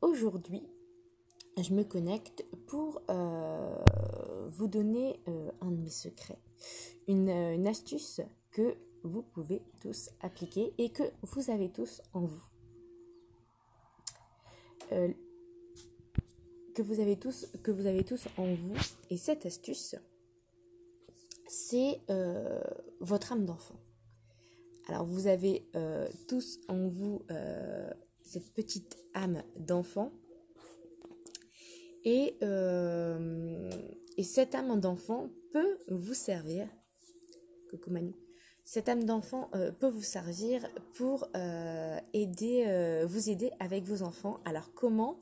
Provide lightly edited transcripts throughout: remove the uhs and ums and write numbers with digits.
aujourd'hui, je me connecte pour vous donner un de mes secrets, une astuce que vous pouvez tous appliquer et que vous avez tous en vous. Que vous avez tous en vous. Et cette astuce, c'est votre âme d'enfant. Alors vous avez tous en vous cette petite âme d'enfant. Et cette âme d'enfant peut vous servir. Coucou Manu. Cette âme d'enfant peut vous servir pour vous aider avec vos enfants. Alors comment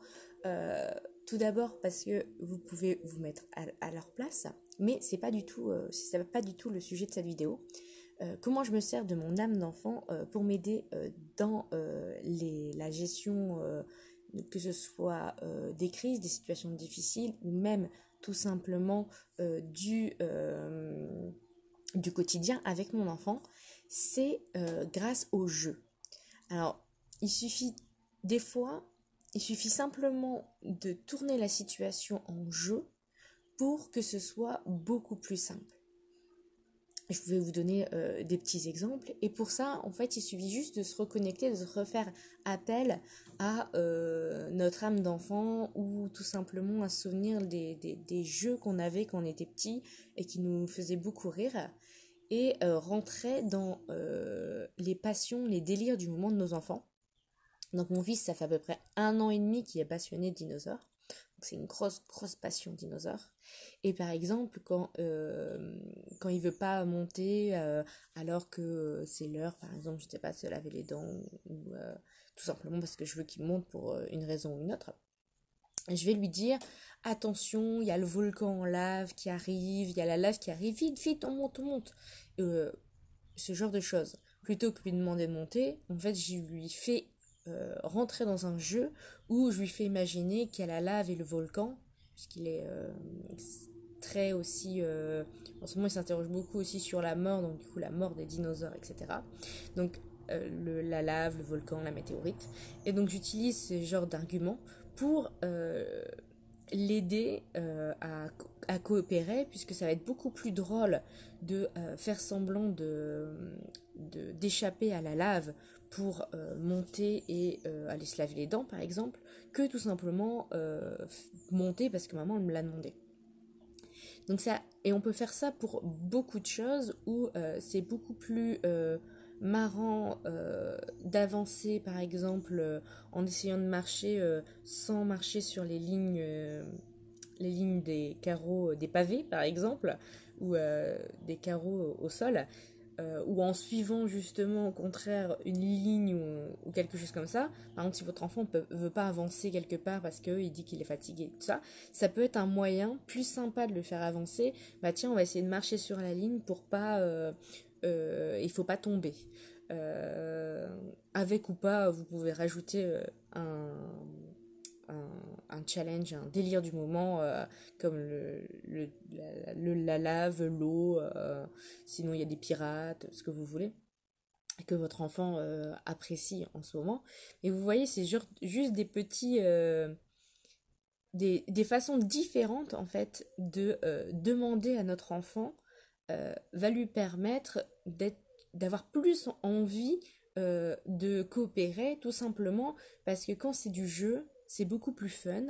tout d'abord parce que vous pouvez vous mettre à leur place, mais c'est pas du tout le sujet de cette vidéo. Comment je me sers de mon âme d'enfant pour m'aider dans la gestion, que ce soit des crises, des situations difficiles ou même tout simplement du quotidien avec mon enfant, c'est grâce au jeu. Alors, il suffit simplement de tourner la situation en jeu pour que ce soit beaucoup plus simple. Je vais vous donner des petits exemples. Et pour ça, en fait, il suffit juste de se reconnecter, de se refaire appel à notre âme d'enfant ou tout simplement à se souvenir des jeux qu'on avait quand on était petit et qui nous faisaient beaucoup rire et rentrer dans les passions, les délires du moment de nos enfants. Donc mon fils, ça fait à peu près 1 an et demi qu'il est passionné de dinosaures. Donc c'est une grosse passion dinosaure. Et par exemple, quand il veut pas monter alors que c'est l'heure, par exemple, je sais pas, de se laver les dents ou tout simplement parce que je veux qu'il monte pour une raison ou une autre, je vais lui dire attention, il y a le volcan en lave qui arrive, il y a la lave qui arrive, vite, on monte. Ce genre de choses. Plutôt que lui demander de monter, en fait, je lui fais rentrer dans un jeu où je lui fais imaginer qu'il y a la lave et le volcan, puisqu'il est très aussi en ce moment il s'interroge beaucoup aussi sur la mort, donc du coup la mort des dinosaures, etc. Donc la lave, le volcan, la météorite, et donc j'utilise ce genre d'arguments pour l'aider à coopérer, puisque ça va être beaucoup plus drôle de faire semblant d'échapper à la lave pour monter et aller se laver les dents par exemple, que tout simplement monter parce que maman me l'a demandé. Donc ça, et on peut faire ça pour beaucoup de choses où c'est beaucoup plus marrant d'avancer par exemple en essayant de marcher sans marcher sur les lignes des carreaux des pavés par exemple, ou des carreaux au sol, ou en suivant justement au contraire une ligne ou quelque chose comme ça. Par exemple, si votre enfant veut pas avancer quelque part parce qu'il dit qu'il est fatigué, tout ça, ça peut être un moyen plus sympa de le faire avancer. Bah tiens, on va essayer de marcher sur la ligne pour pas il faut pas tomber. Avec ou pas, vous pouvez rajouter un challenge, un délire du moment, comme la lave, l'eau, sinon il y a des pirates, ce que vous voulez, que votre enfant apprécie en ce moment. Et vous voyez, c'est juste des petits... des façons différentes en fait de demander à notre enfant va lui permettre d'avoir plus envie de coopérer, tout simplement parce que quand c'est du jeu, c'est beaucoup plus fun.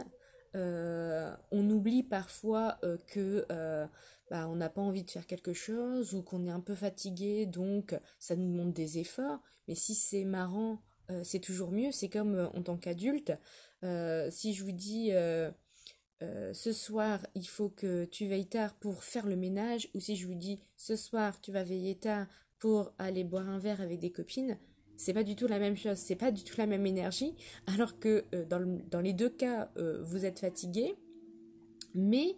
On oublie parfois que on n'a pas envie de faire quelque chose ou qu'on est un peu fatigué, donc ça nous demande des efforts. Mais si c'est marrant, c'est toujours mieux. C'est comme en tant qu'adulte, si je vous dis ce soir il faut que tu veilles tard pour faire le ménage, ou si je vous dis ce soir tu vas veiller tard pour aller boire un verre avec des copines, c'est pas du tout la même chose, c'est pas du tout la même énergie, alors que dans les deux cas vous êtes fatigué, mais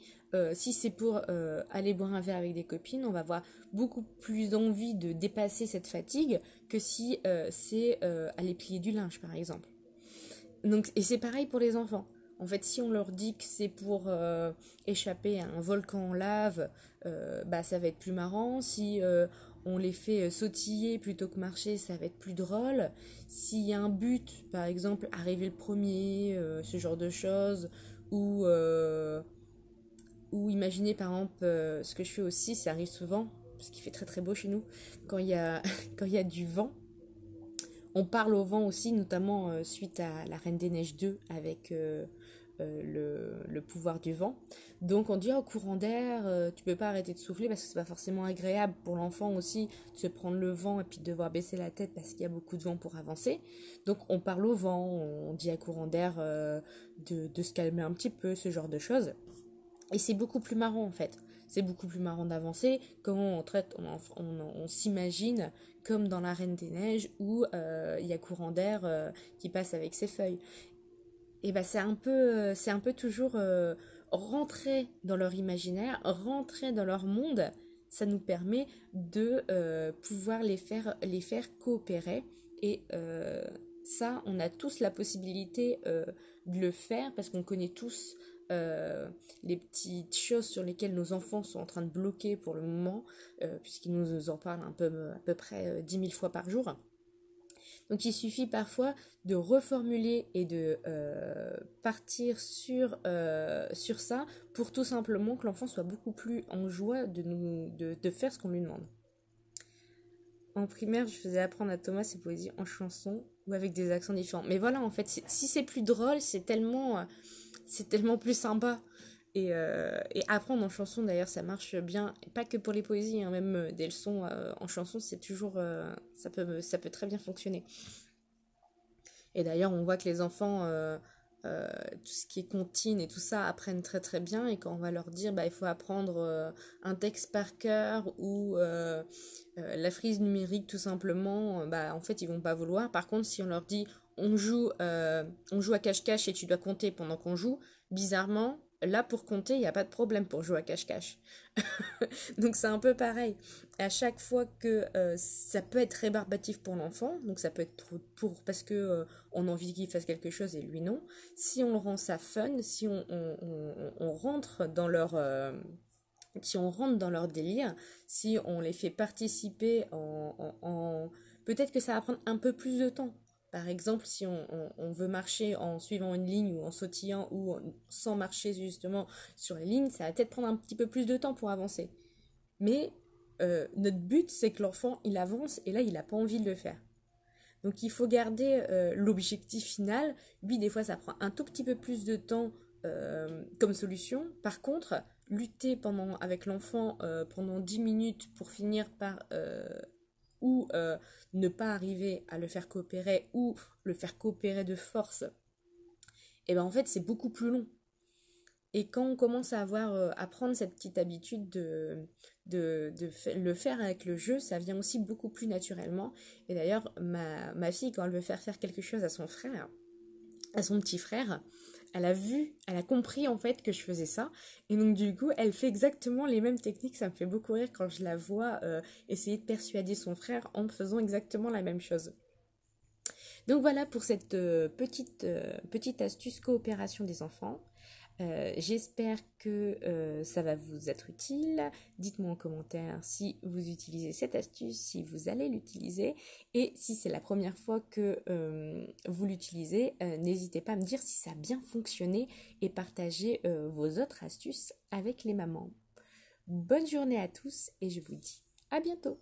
si c'est pour aller boire un verre avec des copines, on va avoir beaucoup plus envie de dépasser cette fatigue que si c'est aller plier du linge par exemple. Donc, et c'est pareil pour les enfants. En fait, si on leur dit que c'est pour échapper à un volcan en lave, ça va être plus marrant. Si on les fait sautiller plutôt que marcher, ça va être plus drôle. S'il y a un but, par exemple, arriver le premier, ce genre de choses, ou, euh, ou imaginez par exemple, ce que je fais aussi, ça arrive souvent, parce qu'il fait très très beau chez nous, quand il y a, quand il y a du vent, on parle au vent aussi, notamment suite à La Reine des Neiges 2 avec le pouvoir du vent. Donc on dit au courant d'air, tu peux pas arrêter de souffler parce que c'est pas forcément agréable pour l'enfant aussi de se prendre le vent et puis de devoir baisser la tête parce qu'il y a beaucoup de vent pour avancer. Donc on parle au vent, on dit à courant d'air de se calmer un petit peu, ce genre de choses. Et c'est beaucoup plus marrant en fait. C'est beaucoup plus marrant d'avancer quand on s'imagine comme dans la Reine des Neiges où il y a courant d'air qui passe avec ses feuilles. Et ben c'est un peu toujours rentrer dans leur imaginaire, rentrer dans leur monde. Ça nous permet de pouvoir les faire coopérer. Et ça, on a tous la possibilité de le faire parce qu'on connaît tous euh, les petites choses sur lesquelles nos enfants sont en train de bloquer pour le moment, puisqu'ils nous en parlent à peu près 10 000 fois par jour. Donc il suffit parfois de reformuler et de partir sur ça pour tout simplement que l'enfant soit beaucoup plus en joie de faire ce qu'on lui demande. En primaire, je faisais apprendre à Thomas ses poésies en chanson ou avec des accents différents. Mais voilà, en fait, si c'est plus drôle, c'est tellement plus sympa. Et apprendre en chanson, d'ailleurs, ça marche bien. Et pas que pour les poésies, hein, même des leçons en chanson, c'est toujours, ça peut très bien fonctionner. Et d'ailleurs, on voit que les enfants, tout ce qui est comptine et tout ça, apprennent très très bien. Et quand on va leur dire, bah, il faut apprendre un texte par cœur ou la frise numérique tout simplement, bah, en fait, ils vont pas vouloir. Par contre, si on leur dit, on joue à cache-cache et tu dois compter pendant qu'on joue, bizarrement, là, pour compter, il n'y a pas de problème pour jouer à cache-cache. Donc c'est un peu pareil. À chaque fois que ça peut être rébarbatif pour l'enfant, donc ça peut être pour parce que on a envie qu'il fasse quelque chose et lui non. Si on rend ça fun, si on rentre dans leur si on rentre dans leur délire, si on les fait participer peut-être que ça va prendre un peu plus de temps. Par exemple, si on veut marcher en suivant une ligne ou en sautillant ou sans marcher justement sur les lignes, ça va peut-être prendre un petit peu plus de temps pour avancer. Mais notre but, c'est que l'enfant, il avance et là, il n'a pas envie de le faire. Donc il faut garder l'objectif final. Lui, des fois, ça prend un tout petit peu plus de temps comme solution. Par contre, lutter avec l'enfant pendant 10 minutes pour finir par ou ne pas arriver à le faire coopérer ou le faire coopérer de force, et ben en fait, c'est beaucoup plus long. Et quand on commence à prendre cette petite habitude le faire avec le jeu, ça vient aussi beaucoup plus naturellement. Et d'ailleurs, ma fille, quand elle veut faire quelque chose à son frère, à son petit frère, elle a compris en fait que je faisais ça. Et donc du coup, elle fait exactement les mêmes techniques. Ça me fait beaucoup rire quand je la vois essayer de persuader son frère en faisant exactement la même chose. Donc voilà pour cette petite astuce coopération des enfants. J'espère que ça va vous être utile. Dites-moi en commentaire si vous utilisez cette astuce, si vous allez l'utiliser. Et si c'est la première fois que vous l'utilisez, n'hésitez pas à me dire si ça a bien fonctionné et partagez vos autres astuces avec les mamans. Bonne journée à tous et je vous dis à bientôt.